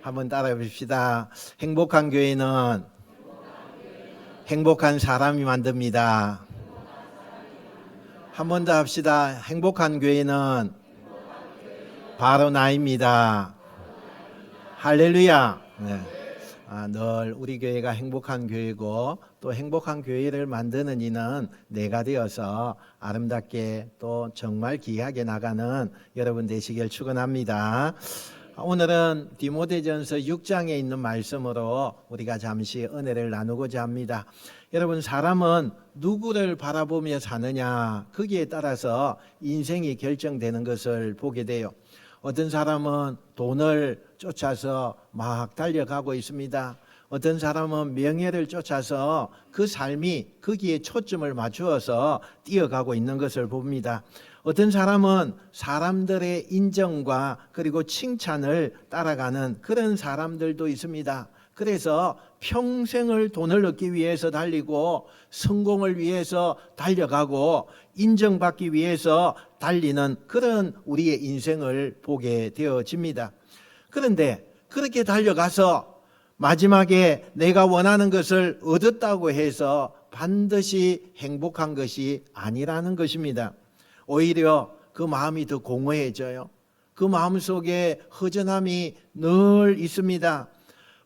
한번 따라해 봅시다. 행복한 교회는 행복한 사람이 만듭니다. 한 번 더 합시다. 행복한 교회는 바로 나입니다. 할렐루야. 네. 늘 우리 교회가 행복한 교회고 또 행복한 교회를 만드는 이는 내가 되어서 아름답게 또 정말 귀하게 나가는 여러분 되시길 축원합니다. 오늘은 디모데전서 6장에 있는 말씀으로 우리가 잠시 은혜를 나누고자 합니다. 여러분, 사람은 누구를 바라보며 사느냐, 거기에 따라서 인생이 결정되는 것을 보게 돼요. 어떤 사람은 돈을 쫓아서 막 달려가고 있습니다. 어떤 사람은 명예를 쫓아서 그 삶이 거기에 초점을 맞추어서 뛰어가고 있는 것을 봅니다. 어떤 사람은 사람들의 인정과 그리고 칭찬을 따라가는 그런 사람들도 있습니다. 그래서 평생을 돈을 얻기 위해서 달리고 성공을 위해서 달려가고 인정받기 위해서 달리는 그런 우리의 인생을 보게 되어집니다. 그런데 그렇게 달려가서 마지막에 내가 원하는 것을 얻었다고 해서 반드시 행복한 것이 아니라는 것입니다. 오히려 그 마음이 더 공허해져요. 그 마음 속에 허전함이 늘 있습니다.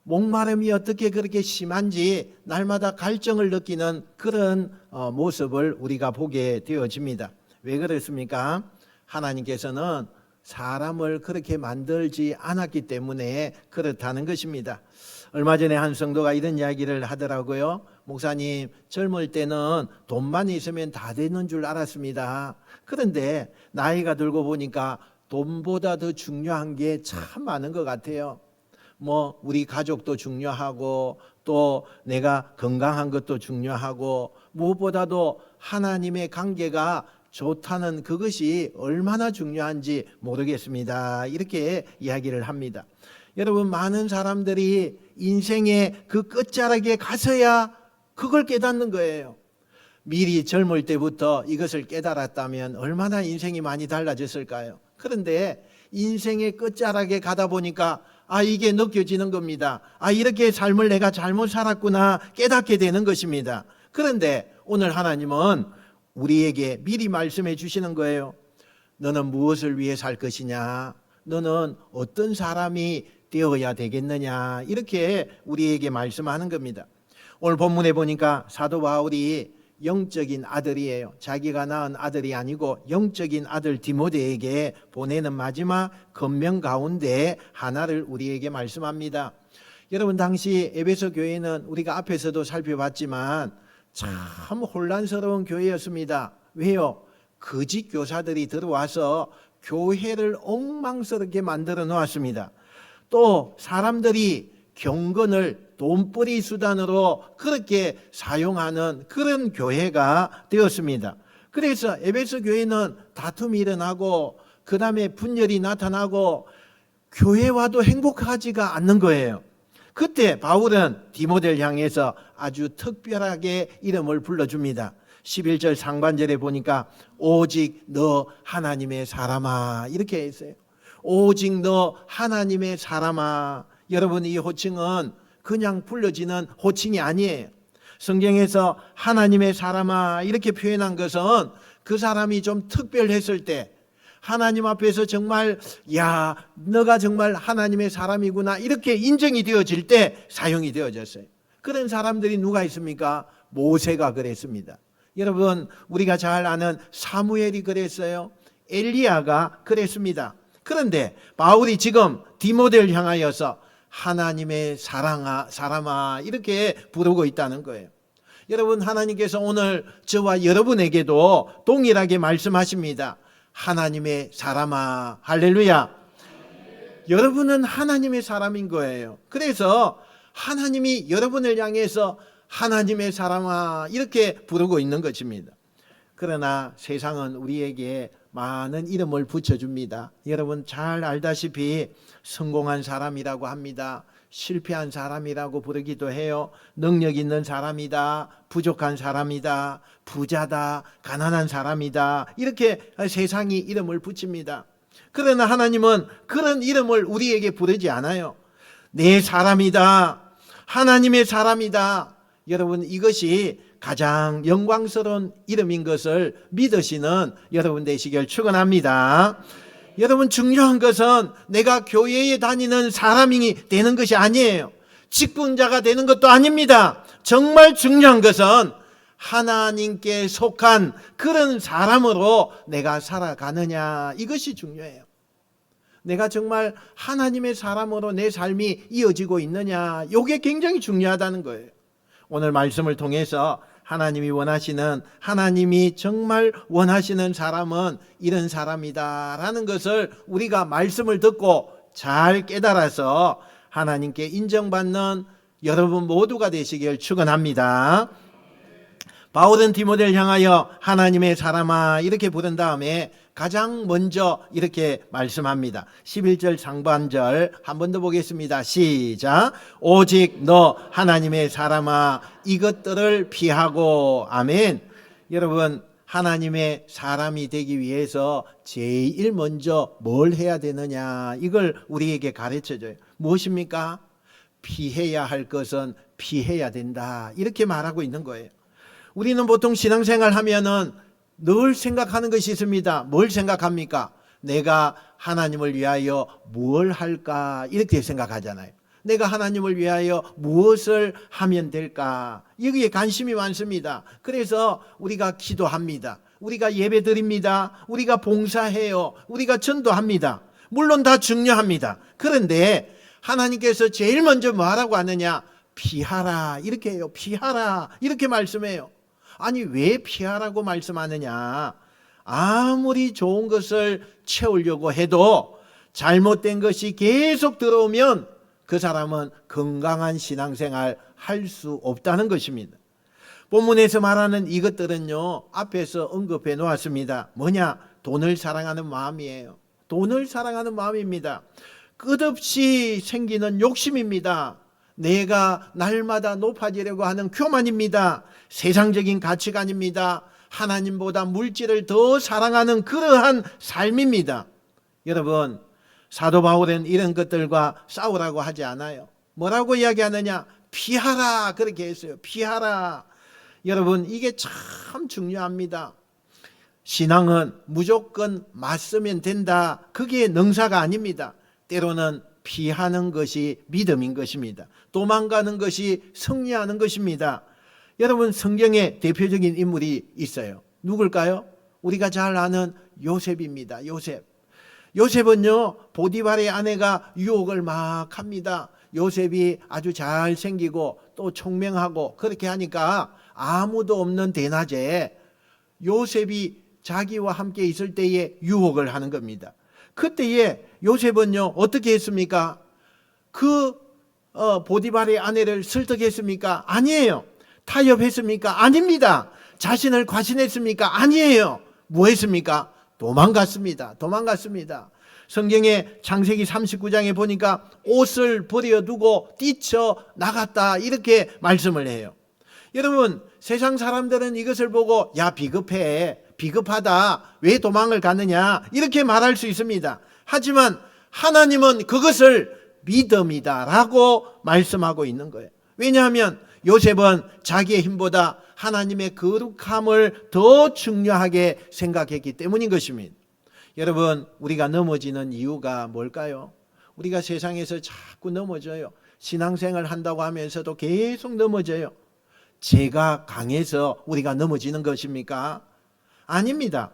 목마름이 어떻게 그렇게 심한지 날마다 갈증을 느끼는 그런 모습을 우리가 보게 되어집니다. 왜 그렇습니까? 하나님께서는 사람을 그렇게 만들지 않았기 때문에 그렇다는 것입니다. 얼마 전에 한 성도가 이런 이야기를 하더라고요. 목사님, 젊을 때는 돈만 있으면 다 되는 줄 알았습니다. 그런데 나이가 들고 보니까 돈보다 더 중요한 게 참 많은 것 같아요. 우리 가족도 중요하고 또 내가 건강한 것도 중요하고 무엇보다도 하나님의 관계가 좋다는 그것이 얼마나 중요한지 모르겠습니다. 이렇게 이야기를 합니다. 여러분, 많은 사람들이 인생의 그 끝자락에 가서야 그걸 깨닫는 거예요. 미리 젊을 때부터 이것을 깨달았다면 얼마나 인생이 많이 달라졌을까요? 그런데 인생의 끝자락에 가다 보니까 이게 느껴지는 겁니다. 이렇게 삶을 내가 잘못 살았구나 깨닫게 되는 것입니다. 그런데 오늘 하나님은 우리에게 미리 말씀해 주시는 거예요. 너는 무엇을 위해 살 것이냐? 너는 어떤 사람이 되어야 되겠느냐? 이렇게 우리에게 말씀하는 겁니다. 오늘 본문에 보니까 사도 바울이 영적인 아들이에요. 자기가 낳은 아들이 아니고 영적인 아들 디모데에게 보내는 마지막 권면 가운데 하나를 우리에게 말씀합니다. 여러분, 당시 에베소 교회는 우리가 앞에서도 살펴봤지만 참 혼란스러운 교회였습니다. 왜요? 거짓 교사들이 들어와서 교회를 엉망스럽게 만들어 놓았습니다. 또 사람들이 경건을 돈벌이 수단으로 그렇게 사용하는 그런 교회가 되었습니다. 그래서 에베소 교회는 다툼이 일어나고 그 다음에 분열이 나타나고 교회와도 행복하지가 않는 거예요. 그때 바울은 디모데를 향해서 아주 특별하게 이름을 불러줍니다. 11절 상반절에 보니까 오직 너 하나님의 사람아 이렇게 했어요. 오직 너 하나님의 사람아. 여러분, 이 호칭은 그냥 불러지는 호칭이 아니에요. 성경에서 하나님의 사람아 이렇게 표현한 것은 그 사람이 좀 특별했을 때 하나님 앞에서 정말 너가 정말 하나님의 사람이구나 이렇게 인정이 되어질 때 사용이 되어졌어요. 그런 사람들이 누가 있습니까? 모세가 그랬습니다. 여러분, 우리가 잘 아는 사무엘이 그랬어요. 엘리야가 그랬습니다. 그런데 바울이 지금 디모데를 향하여서 하나님의 사람아 이렇게 부르고 있다는 거예요. 여러분, 하나님께서 오늘 저와 여러분에게도 동일하게 말씀하십니다. 하나님의 사람아. 할렐루야. 여러분은 하나님의 사람인 거예요. 그래서 하나님이 여러분을 향해서 하나님의 사람아 이렇게 부르고 있는 것입니다. 그러나 세상은 우리에게 많은 이름을 붙여줍니다. 여러분 잘 알다시피 성공한 사람이라고 합니다. 실패한 사람이라고 부르기도 해요. 능력 있는 사람이다, 부족한 사람이다, 부자다, 가난한 사람이다 이렇게 세상이 이름을 붙입니다. 그러나 하나님은 그런 이름을 우리에게 부르지 않아요. 내 사람이다. 하나님의 사람이다. 여러분, 이것이 가장 영광스러운 이름인 것을 믿으시는 여러분 되시길 축원합니다. 여러분, 중요한 것은 내가 교회에 다니는 사람이 되는 것이 아니에요. 직분자가 되는 것도 아닙니다. 정말 중요한 것은 하나님께 속한 그런 사람으로 내가 살아가느냐, 이것이 중요해요. 내가 정말 하나님의 사람으로 내 삶이 이어지고 있느냐, 이게 굉장히 중요하다는 거예요. 오늘 말씀을 통해서 하나님이 정말 원하시는 사람은 이런 사람이다라는 것을 우리가 말씀을 듣고 잘 깨달아서 하나님께 인정받는 여러분 모두가 되시길 축원합니다. 바울은 디모데를 향하여 하나님의 사람아 이렇게 부른 다음에 가장 먼저 이렇게 말씀합니다. 11절 상반절 한 번 더 보겠습니다. 시작. 오직 너 하나님의 사람아 이것들을 피하고. 아멘. 여러분, 하나님의 사람이 되기 위해서 제일 먼저 뭘 해야 되느냐, 이걸 우리에게 가르쳐줘요. 무엇입니까? 피해야 할 것은 피해야 된다, 이렇게 말하고 있는 거예요. 우리는 보통 신앙생활 하면은 늘 생각하는 것이 있습니다. 뭘 생각합니까? 내가 하나님을 위하여 뭘 할까, 이렇게 생각하잖아요. 내가 하나님을 위하여 무엇을 하면 될까, 여기에 관심이 많습니다. 그래서 우리가 기도합니다. 우리가 예배드립니다. 우리가 봉사해요. 우리가 전도합니다. 물론 다 중요합니다. 그런데 하나님께서 제일 먼저 뭐하라고 하느냐? 피하라, 이렇게 해요. 피하라, 이렇게 말씀해요. 아니, 왜 피하라고 말씀하느냐? 아무리 좋은 것을 채우려고 해도 잘못된 것이 계속 들어오면 그 사람은 건강한 신앙생활 할 수 없다는 것입니다. 본문에서 말하는 이것들은요, 앞에서 언급해 놓았습니다. 뭐냐? 돈을 사랑하는 마음이에요. 돈을 사랑하는 마음입니다. 끝없이 생기는 욕심입니다. 내가 날마다 높아지려고 하는 교만입니다. 세상적인 가치관입니다. 하나님보다 물질을 더 사랑하는 그러한 삶입니다. 여러분, 사도 바울은 이런 것들과 싸우라고 하지 않아요. 뭐라고 이야기하느냐? 피하라, 그렇게 했어요. 피하라. 여러분, 이게 참 중요합니다. 신앙은 무조건 맞서면 된다, 그게 능사가 아닙니다. 때로는 피하는 것이 믿음인 것입니다. 도망가는 것이 승리하는 것입니다. 여러분, 성경에 대표적인 인물이 있어요. 누굴까요? 우리가 잘 아는 요셉입니다. 요셉은요, 보디발의 아내가 유혹을 막 합니다. 요셉이 아주 잘생기고 또 총명하고 그렇게 하니까 아무도 없는 대낮에 요셉이 자기와 함께 있을 때에 유혹을 하는 겁니다. 그때에 요셉은요, 어떻게 했습니까? 보디발의 아내를 설득했습니까? 아니에요. 타협했습니까? 아닙니다. 자신을 과신했습니까? 아니에요. 뭐 했습니까? 도망갔습니다. 성경에 창세기 39장에 보니까 옷을 버려두고 뛰쳐나갔다, 이렇게 말씀을 해요. 여러분, 세상 사람들은 이것을 보고 야, 비겁하다, 왜 도망을 갔느냐, 이렇게 말할 수 있습니다. 하지만 하나님은 그것을 믿음이다라고 말씀하고 있는 거예요. 왜냐하면 요셉은 자기의 힘보다 하나님의 거룩함을 더 중요하게 생각했기 때문인 것입니다. 여러분, 우리가 넘어지는 이유가 뭘까요? 우리가 세상에서 자꾸 넘어져요. 신앙생활 한다고 하면서도 계속 넘어져요. 죄가 강해서 우리가 넘어지는 것입니까? 아닙니다.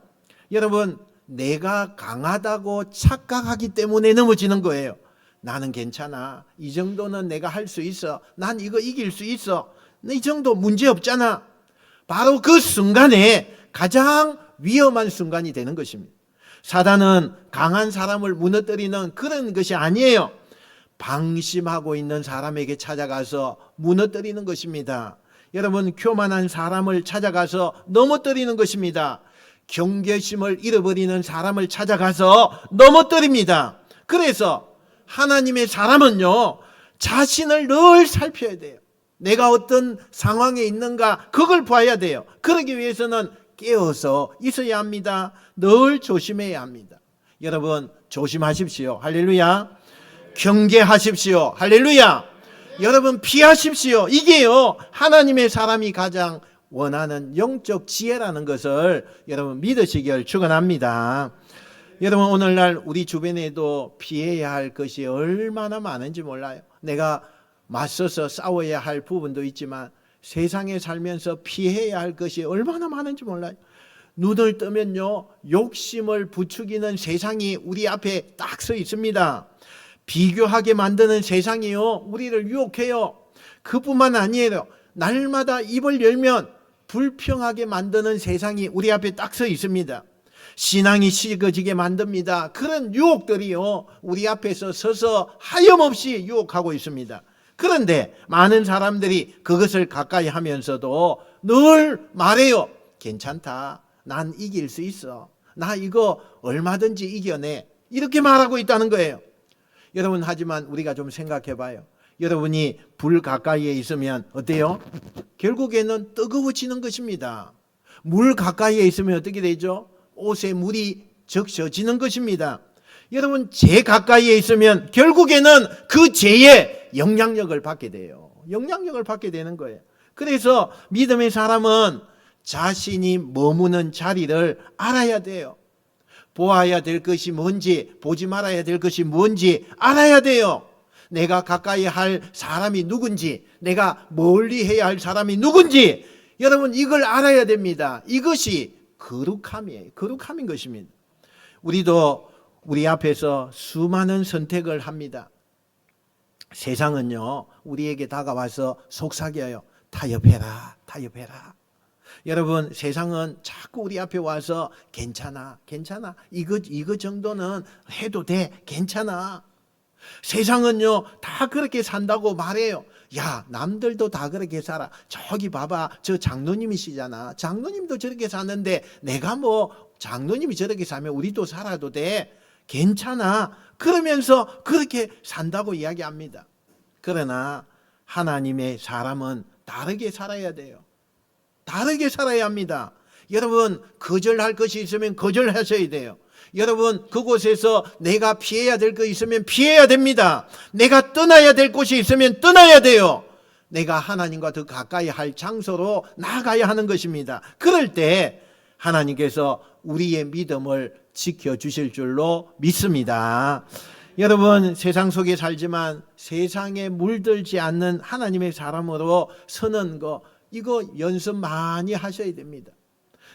여러분, 내가 강하다고 착각하기 때문에 넘어지는 거예요. 나는 괜찮아. 이 정도는 내가 할 수 있어. 난 이거 이길 수 있어. 이 정도 문제 없잖아. 바로 그 순간에 가장 위험한 순간이 되는 것입니다. 사단은 강한 사람을 무너뜨리는 그런 것이 아니에요. 방심하고 있는 사람에게 찾아가서 무너뜨리는 것입니다. 여러분, 교만한 사람을 찾아가서 넘어뜨리는 것입니다. 경계심을 잃어버리는 사람을 찾아가서 넘어뜨립니다. 그래서 하나님의 사람은요, 자신을 늘 살펴야 돼요. 내가 어떤 상황에 있는가, 그걸 봐야 돼요. 그러기 위해서는 깨어서 있어야 합니다. 늘 조심해야 합니다. 여러분 조심하십시오. 할렐루야. 경계하십시오. 할렐루야. 여러분 피하십시오. 이게요 하나님의 사람이 가장 원하는 영적 지혜라는 것을 여러분 믿으시길 축원합니다. 여러분 오늘날 우리 주변에도 피해야 할 것이 얼마나 많은지 몰라요. 내가 맞서서 싸워야 할 부분도 있지만 세상에 살면서 피해야 할 것이 얼마나 많은지 몰라요. 눈을 뜨면요 욕심을 부추기는 세상이 우리 앞에 딱 서 있습니다. 비교하게 만드는 세상이요 우리를 유혹해요. 그뿐만 아니에요. 날마다 입을 열면 불평하게 만드는 세상이 우리 앞에 딱 서 있습니다. 신앙이 식어지게 만듭니다. 그런 유혹들이요 우리 앞에서 서서 하염없이 유혹하고 있습니다. 그런데 많은 사람들이 그것을 가까이 하면서도 늘 말해요. 괜찮다. 난 이길 수 있어. 나 이거 얼마든지 이겨내. 이렇게 말하고 있다는 거예요. 여러분 하지만 우리가 좀 생각해 봐요. 여러분이 불 가까이에 있으면 어때요? 결국에는 뜨거워지는 것입니다. 물 가까이에 있으면 어떻게 되죠? 옷에 물이 적셔지는 것입니다. 여러분 재 가까이에 있으면 결국에는 그 재의 영향력을 받게 돼요. 영향력을 받게 되는 거예요. 그래서 믿음의 사람은 자신이 머무는 자리를 알아야 돼요. 보아야 될 것이 뭔지, 보지 말아야 될 것이 뭔지 알아야 돼요. 내가 가까이 할 사람이 누군지, 내가 멀리 해야 할 사람이 누군지 여러분 이걸 알아야 됩니다. 이것이 거룩함이에요. 거룩함인 것입니다. 우리도 우리 앞에서 수많은 선택을 합니다. 세상은요 우리에게 다가와서 속삭여요. 타협해라, 타협해라. 여러분 세상은 자꾸 우리 앞에 와서 괜찮아, 괜찮아. 이거 정도는 해도 돼, 괜찮아. 세상은요 다 그렇게 산다고 말해요. 야 남들도 다 그렇게 살아. 저기 봐봐 저 장로님이시잖아. 장로님도 저렇게 사는데 내가 뭐 장로님이 저렇게 살면 우리도 살아도 돼. 괜찮아. 그러면서 그렇게 산다고 이야기합니다. 그러나 하나님의 사람은 다르게 살아야 돼요. 다르게 살아야 합니다. 여러분 거절할 것이 있으면 거절하셔야 돼요. 여러분 그곳에서 내가 피해야 될 거 있으면 피해야 됩니다. 내가 떠나야 될 곳이 있으면 떠나야 돼요. 내가 하나님과 더 가까이 할 장소로 나가야 하는 것입니다. 그럴 때 하나님께서 우리의 믿음을 지켜주실 줄로 믿습니다. 여러분 세상 속에 살지만 세상에 물들지 않는 하나님의 사람으로 서는 거 이거 연습 많이 하셔야 됩니다.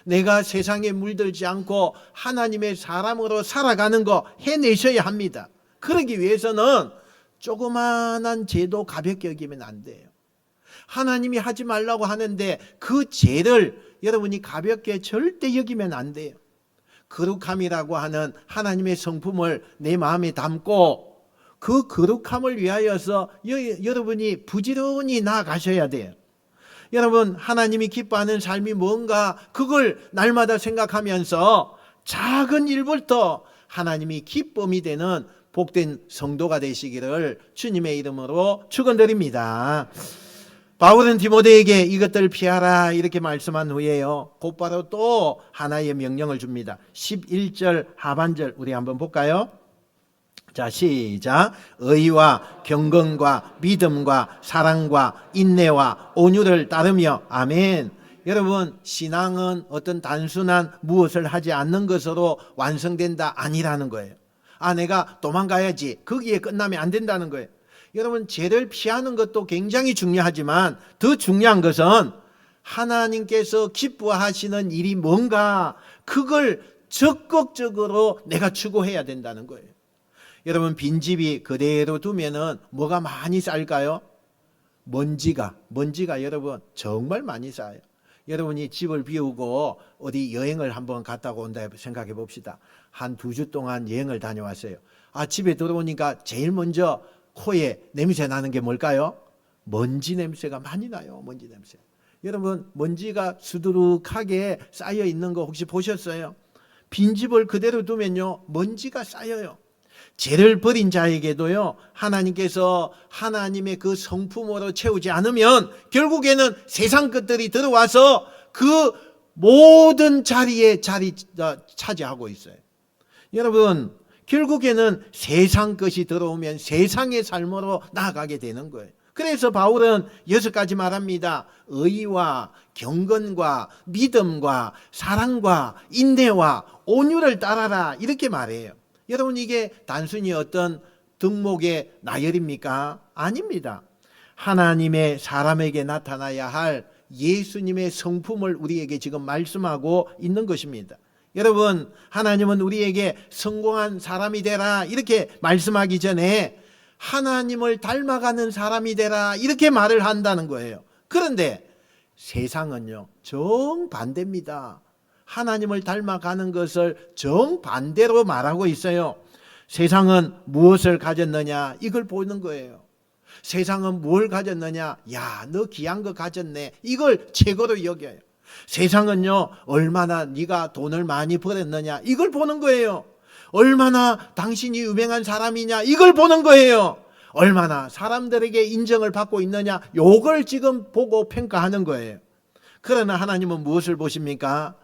내가 세상에 물들지 않고 하나님의 사람으로 살아가는 거 해내셔야 합니다. 그러기 위해서는 조그마한 죄도 가볍게 여기면 안 돼요. 하나님이 하지 말라고 하는데 그 죄를 여러분이 가볍게 절대 여기면 안 돼요. 거룩함이라고 하는 하나님의 성품을 내 마음에 담고 그 거룩함을 위하여서 여러분이 부지런히 나아가셔야 돼요. 여러분 하나님이 기뻐하는 삶이 뭔가 그걸 날마다 생각하면서 작은 일부터 하나님이 기쁨이 되는 복된 성도가 되시기를 주님의 이름으로 축원드립니다. 바울은 디모데에게 이것들 피하라 이렇게 말씀한 후에요 곧바로 또 하나의 명령을 줍니다. 11절 하반절 우리 한번 볼까요? 자 시작. 의와 경건과 믿음과 사랑과 인내와 온유를 따르며. 아멘. 여러분 신앙은 어떤 단순한 무엇을 하지 않는 것으로 완성된다 아니라는 거예요. 아 내가 도망가야지 거기에 끝나면 안 된다는 거예요. 여러분 죄를 피하는 것도 굉장히 중요하지만 더 중요한 것은 하나님께서 기뻐하시는 일이 뭔가 그걸 적극적으로 내가 추구해야 된다는 거예요. 여러분 빈집이 그대로 두면은 뭐가 많이 쌓일까요? 먼지가 여러분 정말 많이 쌓여요. 여러분이 집을 비우고 어디 여행을 한번 갔다고 온다 생각해 봅시다. 한 2주 동안 여행을 다녀왔어요. 아 집에 들어오니까 제일 먼저 코에 냄새 나는 게 뭘까요? 먼지 냄새가 많이 나요. 먼지 냄새. 여러분 먼지가 수두룩하게 쌓여 있는 거 혹시 보셨어요? 빈집을 그대로 두면요 먼지가 쌓여요. 죄를 버린 자에게도요 하나님께서 하나님의 그 성품으로 채우지 않으면 결국에는 세상 것들이 들어와서 그 모든 자리에 차지하고 있어요. 여러분, 결국에는 세상 것이 들어오면 세상의 삶으로 나아가게 되는 거예요. 그래서 바울은 6가지 말합니다. 의와 경건과 믿음과 사랑과 인내와 온유를 따라라, 이렇게 말해요. 여러분, 이게 단순히 어떤 덕목의 나열입니까? 아닙니다. 하나님의 사람에게 나타나야 할 예수님의 성품을 우리에게 지금 말씀하고 있는 것입니다. 여러분, 하나님은 우리에게 성공한 사람이 되라 이렇게 말씀하기 전에 하나님을 닮아가는 사람이 되라 이렇게 말을 한다는 거예요. 그런데 세상은요, 정반대입니다. 하나님을 닮아가는 것을 정반대로 말하고 있어요. 세상은 무엇을 가졌느냐, 이걸 보는 거예요. 세상은 뭘 가졌느냐, 야, 너 귀한 거 가졌네, 이걸 최고로 여겨요. 세상은요, 얼마나 네가 돈을 많이 벌었느냐, 이걸 보는 거예요. 얼마나 당신이 유명한 사람이냐, 이걸 보는 거예요. 얼마나 사람들에게 인정을 받고 있느냐, 요걸 지금 보고 평가하는 거예요. 그러나 하나님은 무엇을 보십니까?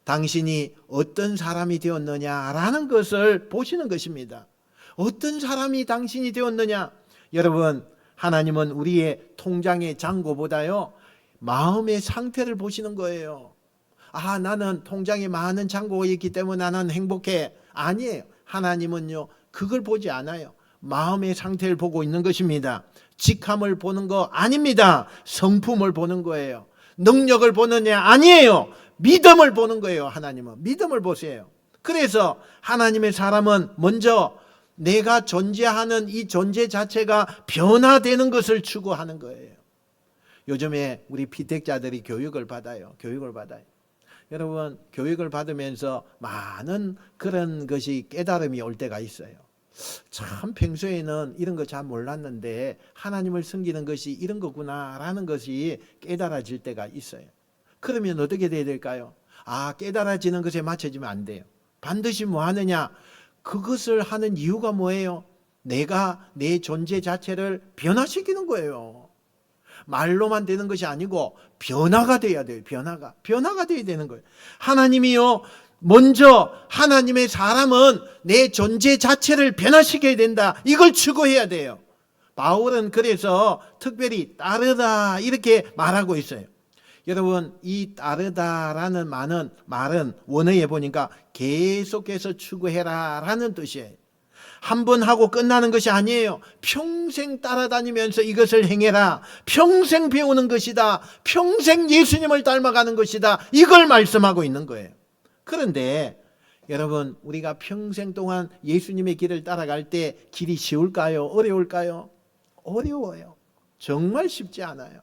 당신이 어떤 사람이 되었느냐라는 것을 보시는 것입니다. 어떤 사람이 당신이 되었느냐. 여러분, 하나님은 우리의 통장의 잔고보다요, 마음의 상태를 보시는 거예요. 아, 나는 통장에 많은 잔고가 있기 때문에 나는 행복해. 아니에요. 하나님은요, 그걸 보지 않아요. 마음의 상태를 보고 있는 것입니다. 직함을 보는 거 아닙니다. 성품을 보는 거예요. 능력을 보느냐? 아니에요. 믿음을 보는 거예요. 하나님은 믿음을 보세요. 그래서 하나님의 사람은 먼저 내가 존재하는 이 존재 자체가 변화되는 것을 추구하는 거예요. 요즘에 우리 피택자들이 교육을 받아요. 여러분, 교육을 받으면서 많은 그런 것이 깨달음이 올 때가 있어요. 참 평소에는 이런 거 잘 몰랐는데 하나님을 섬기는 것이 이런 거구나라는 것이 깨달아질 때가 있어요. 그러면 어떻게 돼야 될까요? 아, 깨달아지는 것에 맞춰지면 안 돼요. 반드시 뭐 하느냐? 그것을 하는 이유가 뭐예요? 내가 내 존재 자체를 변화시키는 거예요. 말로만 되는 것이 아니고 변화가 돼야 돼요. 변화가 돼야 되는 거예요. 하나님이요, 먼저 하나님의 사람은 내 존재 자체를 변화시켜야 된다, 이걸 추구해야 돼요. 바울은 그래서 특별히 따르다 이렇게 말하고 있어요. 여러분, 이 따르다라는 말은 원어에 보니까 계속해서 추구해라 라는 뜻이에요. 한 번 하고 끝나는 것이 아니에요. 평생 따라다니면서 이것을 행해라. 평생 배우는 것이다. 평생 예수님을 닮아가는 것이다. 이걸 말씀하고 있는 거예요. 그런데 여러분, 우리가 평생 동안 예수님의 길을 따라갈 때 길이 쉬울까요? 어려울까요? 어려워요. 정말 쉽지 않아요.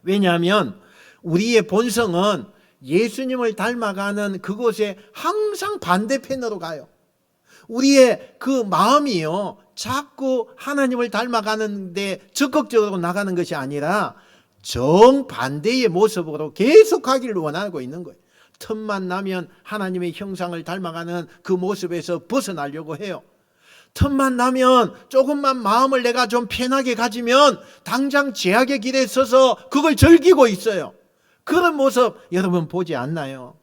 왜냐하면 우리의 본성은 예수님을 닮아가는 그곳에 항상 반대편으로 가요. 우리의 그 마음이요, 자꾸 하나님을 닮아가는데 적극적으로 나가는 것이 아니라 정반대의 모습으로 계속 가기를 원하고 있는 거예요. 틈만 나면 하나님의 형상을 닮아가는 그 모습에서 벗어나려고 해요. 틈만 나면 조금만 마음을 내가 좀 편하게 가지면 당장 죄악의 길에 서서 그걸 즐기고 있어요. 그런 모습 여러분 보지 않나요?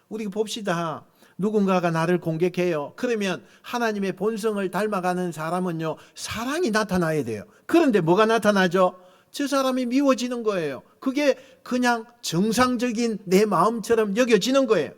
우리 봅시다. 누군가가 나를 공격해요. 그러면 하나님의 본성을 닮아가는 사람은요, 사랑이 나타나야 돼요. 그런데 뭐가 나타나죠? 저 사람이 미워지는 거예요. 그게 그냥 정상적인 내 마음처럼 여겨지는 거예요.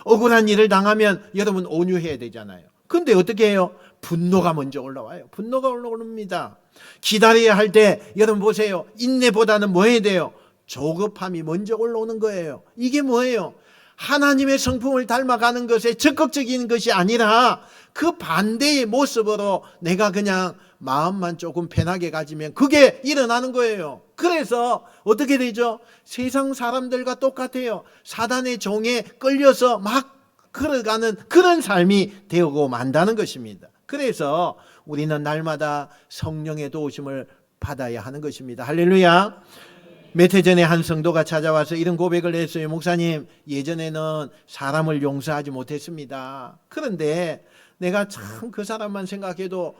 억울한 일을 당하면 여러분 온유해야 되잖아요. 근데 어떻게 해요? 분노가 먼저 올라와요. 분노가 올라옵니다. 기다려야 할 때 여러분 보세요. 인내보다는 뭐 해야 돼요? 조급함이 먼저 올라오는 거예요. 이게 뭐예요? 하나님의 성품을 닮아가는 것에 적극적인 것이 아니라 그 반대의 모습으로 내가 그냥 마음만 조금 편하게 가지면 그게 일어나는 거예요. 그래서 어떻게 되죠? 세상 사람들과 똑같아요. 사단의 종에 끌려서 막 걸어가는 그런 삶이 되고 만다는 것입니다. 그래서 우리는 날마다 성령의 도우심을 받아야 하는 것입니다. 할렐루야. 몇 해 전에 한 성도가 찾아와서 이런 고백을 했어요. 목사님, 예전에는 사람을 용서하지 못했습니다. 그런데 내가 참 그 사람만 생각해도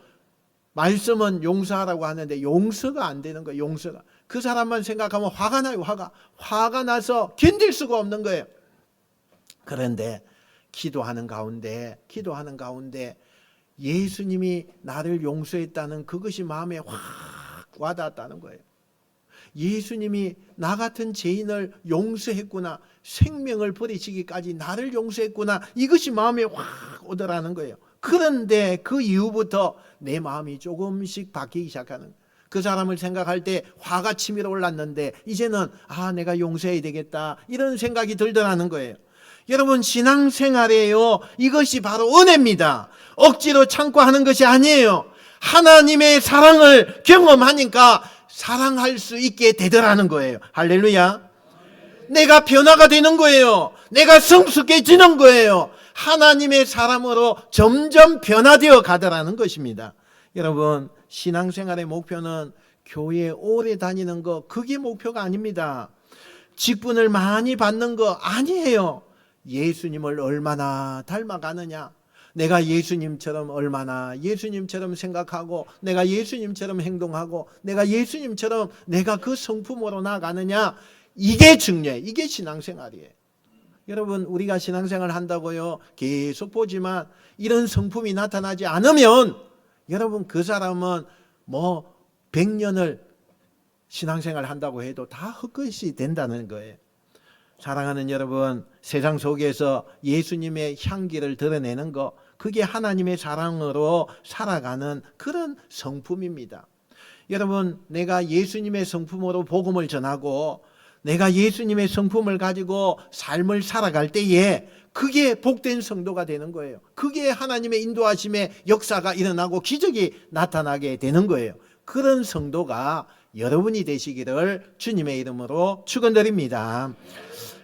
말씀은 용서하라고 하는데 용서가 안 되는 거예요. 용서가. 그 사람만 생각하면 화가 나요. 화가 나서 견딜 수가 없는 거예요. 그런데 기도하는 가운데 예수님이 나를 용서했다는 그것이 마음에 확 와닿았다는 거예요. 예수님이 나 같은 죄인을 용서했구나, 생명을 버리시기까지 나를 용서했구나, 이것이 마음에 확 오더라는 거예요. 그런데 그 이후부터 내 마음이 조금씩 바뀌기 시작하는 거예요. 그 사람을 생각할 때 화가 치밀어 올랐는데 이제는 내가 용서해야 되겠다, 이런 생각이 들더라는 거예요. 여러분, 신앙생활이에요. 이것이 바로 은혜입니다. 억지로 참고 하는 것이 아니에요. 하나님의 사랑을 경험하니까 사랑할 수 있게 되더라는 거예요. 할렐루야. 내가 변화가 되는 거예요. 내가 성숙해지는 거예요. 하나님의 사람으로 점점 변화되어 가더라는 것입니다. 여러분, 신앙생활의 목표는 교회에 오래 다니는 거, 그게 목표가 아닙니다. 직분을 많이 받는 거 아니에요. 예수님을 얼마나 닮아가느냐, 내가 예수님처럼 얼마나 예수님처럼 생각하고, 내가 예수님처럼 행동하고, 내가 예수님처럼 내가 그 성품으로 나가느냐, 이게 중요해. 이게 신앙생활이에요. 여러분, 우리가 신앙생활 한다고요 계속 보지만 이런 성품이 나타나지 않으면 여러분, 그 사람은 100년을 신앙생활 한다고 해도 다 헛것이 된다는 거예요. 사랑하는 여러분, 세상 속에서 예수님의 향기를 드러내는 거, 그게 하나님의 사랑으로 살아가는 그런 성품입니다. 여러분, 내가 예수님의 성품으로 복음을 전하고 내가 예수님의 성품을 가지고 삶을 살아갈 때에 그게 복된 성도가 되는 거예요. 그게 하나님의 인도하심의 역사가 일어나고 기적이 나타나게 되는 거예요. 그런 성도가 여러분이 되시기를 주님의 이름으로 축원드립니다.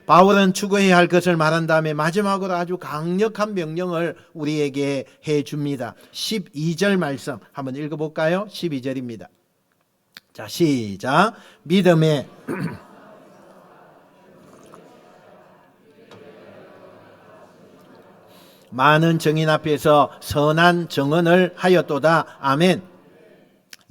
바울은 추구해야 할 것을 말한 다음에 마지막으로 아주 강력한 명령을 우리에게 해줍니다. 12절 말씀 한번 읽어볼까요? 12절입니다. 자, 시작. 믿음의 많은 증인 앞에서 선한 증언을 하였도다. 아멘.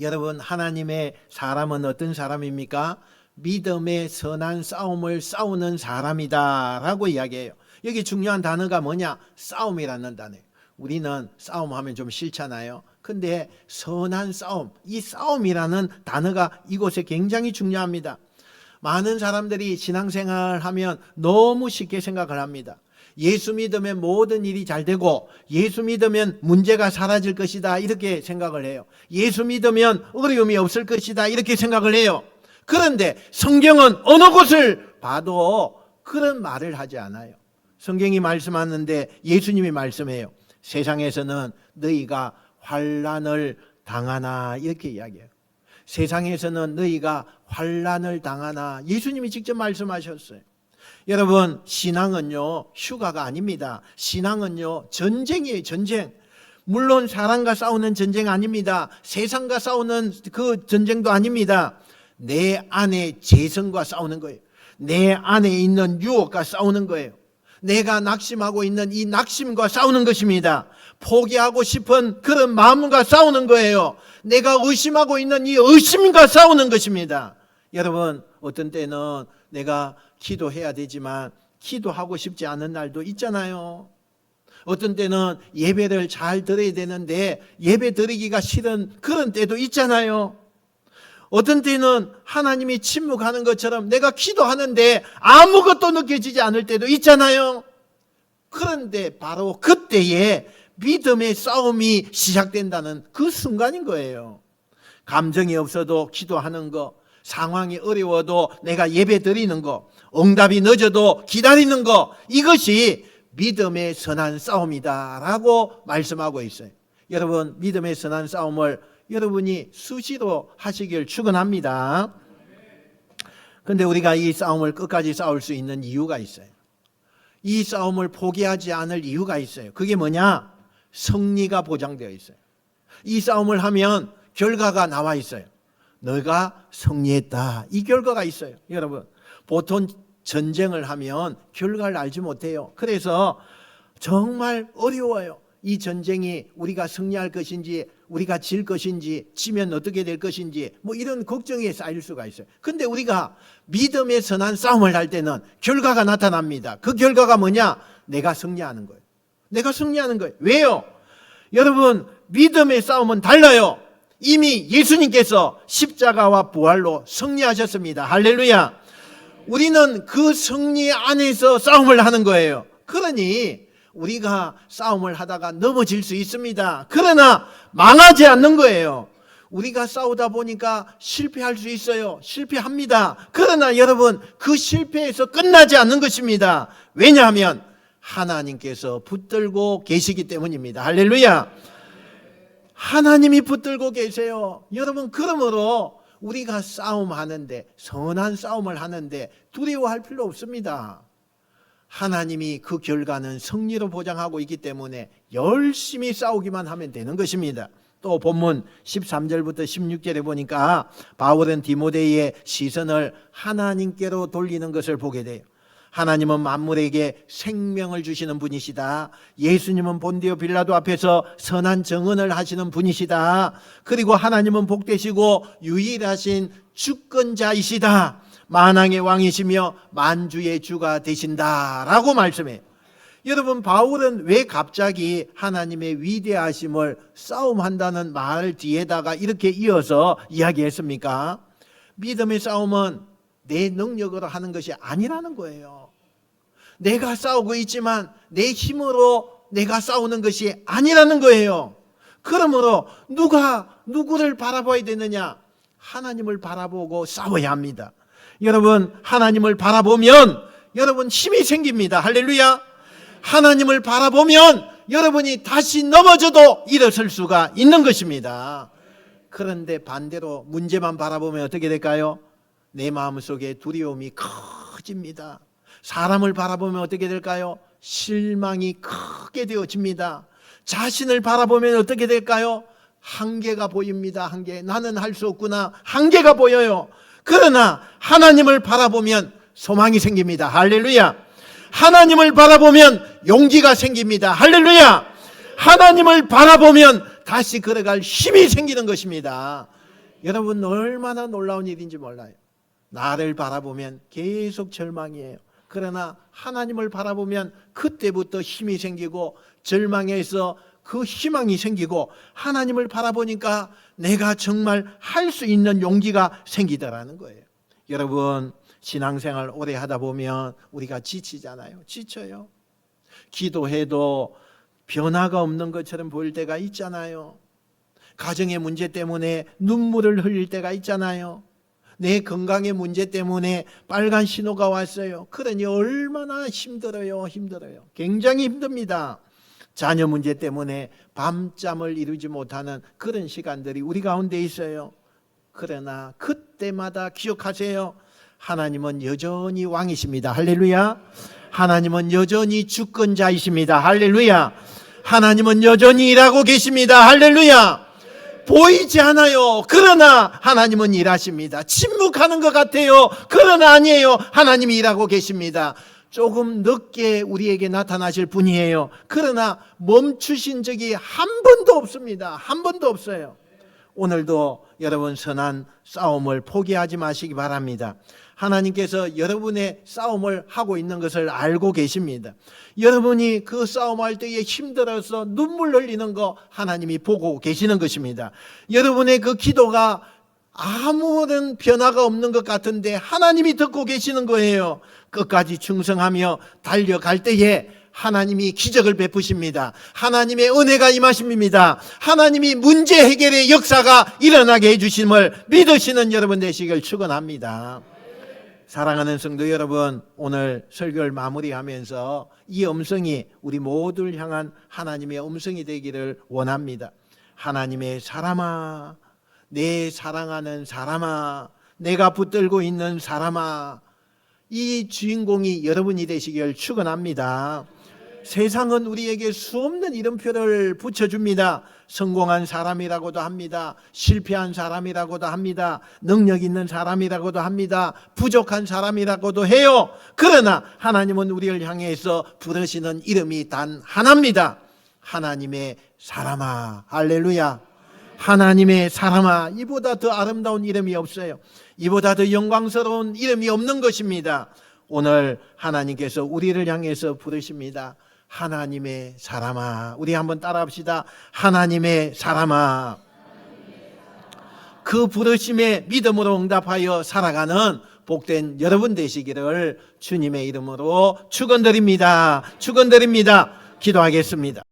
여러분, 하나님의 사람은 어떤 사람입니까? 믿음의 선한 싸움을 싸우는 사람이다 라고 이야기해요. 여기 중요한 단어가 뭐냐? 싸움이라는 단어예요. 우리는 싸움하면 좀 싫잖아요. 근데 선한 싸움, 이 싸움이라는 단어가 이곳에 굉장히 중요합니다. 많은 사람들이 신앙생활 하면 너무 쉽게 생각을 합니다. 예수 믿으면 모든 일이 잘 되고 예수 믿으면 문제가 사라질 것이다, 이렇게 생각을 해요. 예수 믿으면 어려움이 없을 것이다, 이렇게 생각을 해요. 그런데 성경은 어느 곳을 봐도 그런 말을 하지 않아요. 성경이 말씀하는데 예수님이 말씀해요. 세상에서는 너희가 환난을 당하나, 이렇게 이야기해요. 세상에서는 너희가 환난을 당하나, 예수님이 직접 말씀하셨어요. 여러분, 신앙은요 휴가가 아닙니다. 신앙은요 전쟁이에요. 전쟁. 물론 사람과 싸우는 전쟁 아닙니다. 세상과 싸우는 그 전쟁도 아닙니다. 내 안에 재성과 싸우는 거예요. 내 안에 있는 유혹과 싸우는 거예요. 내가 낙심하고 있는 이 낙심과 싸우는 것입니다. 포기하고 싶은 그런 마음과 싸우는 거예요. 내가 의심하고 있는 이 의심과 싸우는 것입니다. 여러분, 어떤 때는 내가 기도해야 되지만 기도하고 싶지 않은 날도 있잖아요. 어떤 때는 예배를 잘 드려야 되는데 예배 드리기가 싫은 그런 때도 있잖아요. 어떤 때는 하나님이 침묵하는 것처럼 내가 기도하는데 아무것도 느껴지지 않을 때도 있잖아요. 그런데 바로 그때에 믿음의 싸움이 시작된다는 그 순간인 거예요. 감정이 없어도 기도하는 거, 상황이 어려워도 내가 예배 드리는 거, 응답이 늦어도 기다리는 거, 이것이 믿음의 선한 싸움이다 라고 말씀하고 있어요. 여러분, 믿음의 선한 싸움을 여러분이 수시로 하시길 축원합니다. 그런데 우리가 이 싸움을 끝까지 싸울 수 있는 이유가 있어요. 이 싸움을 포기하지 않을 이유가 있어요. 그게 뭐냐? 승리가 보장되어 있어요. 이 싸움을 하면 결과가 나와 있어요. 너가 승리했다, 이 결과가 있어요. 여러분, 보통 전쟁을 하면 결과를 알지 못해요. 그래서 정말 어려워요. 이 전쟁이 우리가 승리할 것인지 우리가 질 것인지, 지면 어떻게 될 것인지, 이런 걱정이 쌓일 수가 있어요. 근데 우리가 믿음의 선한 싸움을 할 때는 결과가 나타납니다. 그 결과가 뭐냐? 내가 승리하는 거예요. 내가 승리하는 거예요. 왜요? 여러분, 믿음의 싸움은 달라요. 이미 예수님께서 십자가와 부활로 승리하셨습니다. 할렐루야. 우리는 그 승리 안에서 싸움을 하는 거예요. 그러니 우리가 싸움을 하다가 넘어질 수 있습니다. 그러나 망하지 않는 거예요. 우리가 싸우다 보니까 실패할 수 있어요. 실패합니다. 그러나 여러분, 그 실패에서 끝나지 않는 것입니다. 왜냐하면 하나님께서 붙들고 계시기 때문입니다. 할렐루야. 하나님이 붙들고 계세요. 여러분, 그러므로 우리가 싸움하는데, 선한 싸움을 하는데 두려워할 필요 없습니다. 하나님이 그 결과는 승리로 보장하고 있기 때문에 열심히 싸우기만 하면 되는 것입니다. 또 본문 13절부터 16절에 보니까 바울은 디모데의 시선을 하나님께로 돌리는 것을 보게 돼요. 하나님은 만물에게 생명을 주시는 분이시다. 예수님은 본디오 빌라도 앞에서 선한 정언을 하시는 분이시다. 그리고 하나님은 복되시고 유일하신 주권자이시다. 만왕의 왕이시며 만주의 주가 되신다라고 말씀해요. 여러분, 바울은 왜 갑자기 하나님의 위대하심을 싸움한다는 말 뒤에다가 이렇게 이어서 이야기했습니까? 믿음의 싸움은 내 능력으로 하는 것이 아니라는 거예요. 내가 싸우고 있지만 내 힘으로 내가 싸우는 것이 아니라는 거예요. 그러므로 누구를 바라봐야 되느냐? 하나님을 바라보고 싸워야 합니다. 여러분, 하나님을 바라보면 여러분 힘이 생깁니다. 할렐루야. 하나님을 바라보면 여러분이 다시 넘어져도 일어설 수가 있는 것입니다. 그런데 반대로 문제만 바라보면 어떻게 될까요? 내 마음속에 두려움이 커집니다. 사람을 바라보면 어떻게 될까요? 실망이 크게 되어집니다. 자신을 바라보면 어떻게 될까요? 한계가 보입니다. 한계. 나는 할 수 없구나. 한계가 보여요. 그러나 하나님을 바라보면 소망이 생깁니다. 할렐루야. 하나님을 바라보면 용기가 생깁니다. 할렐루야. 하나님을 바라보면 다시 걸어갈 힘이 생기는 것입니다. 여러분, 얼마나 놀라운 일인지 몰라요. 나를 바라보면 계속 절망이에요. 그러나 하나님을 바라보면 그때부터 힘이 생기고 절망에서 그 희망이 생기고 하나님을 바라보니까 내가 정말 할 수 있는 용기가 생기더라는 거예요. 여러분, 신앙생활 오래 하다 보면 우리가 지치잖아요. 지쳐요. 기도해도 변화가 없는 것처럼 보일 때가 있잖아요. 가정의 문제 때문에 눈물을 흘릴 때가 있잖아요. 내 건강의 문제 때문에 빨간 신호가 왔어요. 그러니 얼마나 힘들어요. 굉장히 힘듭니다. 자녀 문제 때문에 밤잠을 이루지 못하는 그런 시간들이 우리 가운데 있어요. 그러나 그때마다 기억하세요. 하나님은 여전히 왕이십니다. 할렐루야. 하나님은 여전히 주권자이십니다. 할렐루야. 하나님은 여전히 일하고 계십니다. 할렐루야. 보이지 않아요. 그러나 하나님은 일하십니다. 침묵하는 것 같아요. 그러나 아니에요. 하나님이 일하고 계십니다. 조금 늦게 우리에게 나타나실 분이에요. 그러나 멈추신 적이 한 번도 없습니다. 한 번도 없어요. 오늘도 여러분 선한 싸움을 포기하지 마시기 바랍니다. 하나님께서 여러분의 싸움을 하고 있는 것을 알고 계십니다. 여러분이 그 싸움할 때에 힘들어서 눈물 흘리는 거 하나님이 보고 계시는 것입니다. 여러분의 그 기도가 아무런 변화가 없는 것 같은데 하나님이 듣고 계시는 거예요. 끝까지 충성하며 달려갈 때에 하나님이 기적을 베푸십니다. 하나님의 은혜가 임하십니다. 하나님이 문제 해결의 역사가 일어나게 해주심을 믿으시는 여러분 되시길 축원합니다. 사랑하는 성도 여러분, 오늘 설교를 마무리하면서 이 음성이 우리 모두를 향한 하나님의 음성이 되기를 원합니다. 하나님의 사람아, 내 사랑하는 사람아, 내가 붙들고 있는 사람아, 이 주인공이 여러분이 되시길 축원합니다. 세상은 우리에게 수없는 이름표를 붙여줍니다. 성공한 사람이라고도 합니다. 실패한 사람이라고도 합니다. 능력 있는 사람이라고도 합니다. 부족한 사람이라고도 해요. 그러나 하나님은 우리를 향해서 부르시는 이름이 단 하나입니다. 하나님의 사람아. 할렐루야. 하나님의 사람아. 이보다 더 아름다운 이름이 없어요. 이보다 더 영광스러운 이름이 없는 것입니다. 오늘 하나님께서 우리를 향해서 부르십니다. 하나님의 사람아. 우리 한번 따라합시다. 하나님의 사람아. 그 부르심에 믿음으로 응답하여 살아가는 복된 여러분 되시기를 주님의 이름으로 축원드립니다. 축원드립니다. 기도하겠습니다.